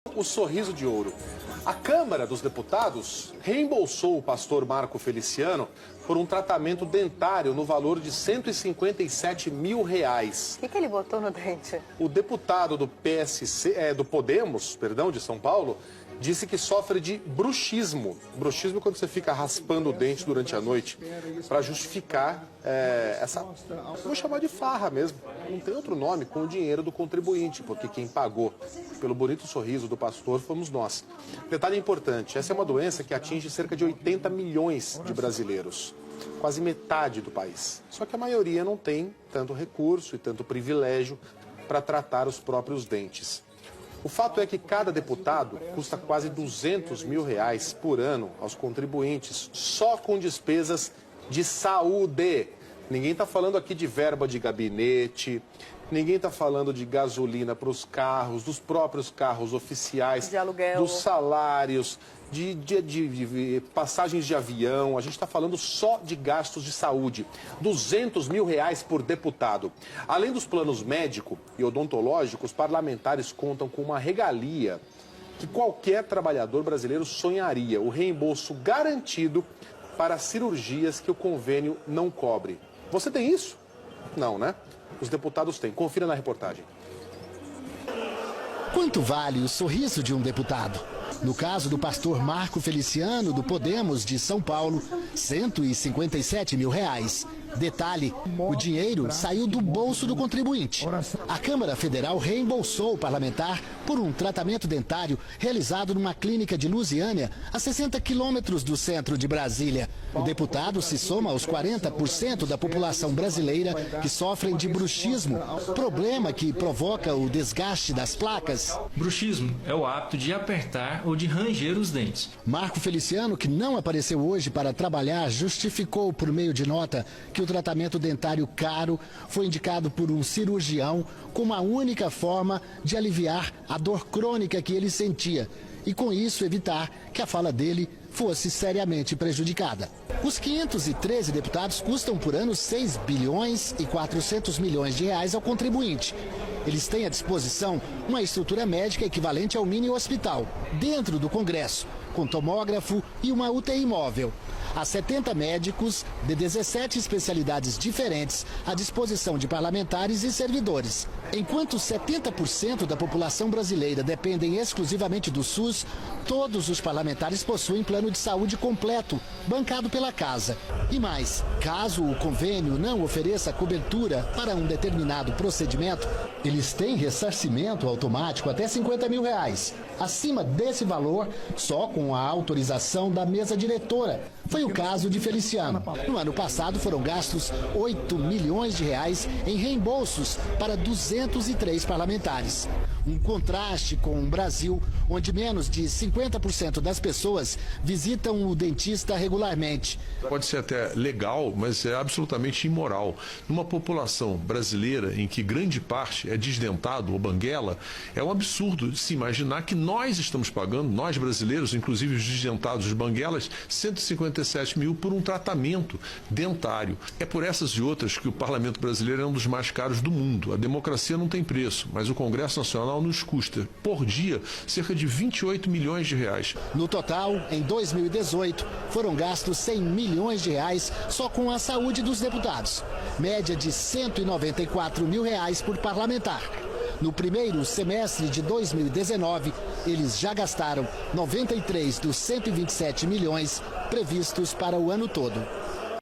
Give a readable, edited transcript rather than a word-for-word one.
O sorriso de ouro. A Câmara dos Deputados reembolsou o pastor Marco Feliciano por um tratamento dentário no valor de R$157 mil. O que ele botou no dente? O deputado do do Podemos, de São Paulo, disse que sofre de bruxismo. Bruxismo é quando você fica raspando o dente durante a noite para justificar essa, vou chamar de farra mesmo, não tem outro nome, com o dinheiro do contribuinte, porque quem pagou pelo bonito sorriso do pastor fomos nós. Detalhe importante, essa é uma doença que atinge cerca de 80 milhões de brasileiros, quase metade do país. Só que a maioria não tem tanto recurso e tanto privilégio para tratar os próprios dentes. O fato é que cada deputado custa quase R$200 mil por ano aos contribuintes, só com despesas de saúde. Ninguém está falando aqui de verba de gabinete, ninguém está falando de gasolina para os carros, dos próprios carros oficiais, de aluguel, dos salários, de passagens de avião. A gente está falando só de gastos de saúde. R$200 mil por deputado. Além dos planos médico e odontológico, os parlamentares contam com uma regalia que qualquer trabalhador brasileiro sonharia: o reembolso garantido para cirurgias que o convênio não cobre. Você tem isso? Não, né? Os deputados têm. Confira na reportagem. Quanto vale o sorriso de um deputado? No caso do pastor Marco Feliciano, do Podemos de São Paulo, R$157 mil. Detalhe, o dinheiro saiu do bolso do contribuinte. A Câmara Federal reembolsou o parlamentar por um tratamento dentário realizado numa clínica de Lusiânia, a 60 quilômetros do centro de Brasília. O deputado se soma aos 40% da população brasileira que sofrem de bruxismo, problema que provoca o desgaste das placas. Bruxismo é o hábito de apertar ou de ranger os dentes. Marco Feliciano, que não apareceu hoje para trabalhar, justificou por meio de nota que o tratamento dentário caro foi indicado por um cirurgião como a única forma de aliviar a dor crônica que ele sentia e, com isso, evitar que a fala dele fosse seriamente prejudicada. Os 513 deputados custam por ano R$6 bilhões e 400 milhões ao contribuinte. Eles têm à disposição uma estrutura médica equivalente ao mini hospital, dentro do Congresso, com tomógrafo e uma UTI móvel. Há 70 médicos de 17 especialidades diferentes à disposição de parlamentares e servidores. Enquanto 70% da população brasileira dependem exclusivamente do SUS, todos os parlamentares possuem plano de saúde completo, bancado pela casa. E mais, caso o convênio não ofereça cobertura para um determinado procedimento, eles têm ressarcimento automático até R$50 mil. Acima desse valor, só com a autorização da mesa diretora. Foi o caso de Feliciano. No ano passado foram gastos R$8 milhões em reembolsos para 203 parlamentares. Um contraste com o Brasil, onde menos de 50% das pessoas visitam o dentista regularmente. Pode ser até legal, mas é absolutamente imoral. Numa população brasileira em que grande parte é desdentado ou banguela, é um absurdo se imaginar que nós estamos pagando, nós brasileiros, inclusive os desdentados, os banguelas, R$157 mil por um tratamento dentário. É por essas e outras que o parlamento brasileiro é um dos mais caros do mundo. A democracia não tem preço, mas o Congresso Nacional nos custa, por dia, cerca de R$28 milhões. No total, em 2018, foram gastos R$100 milhões só com a saúde dos deputados. Média de R$194 mil por parlamentar. No primeiro semestre de 2019, eles já gastaram 93 dos 127 milhões previstos para o ano todo.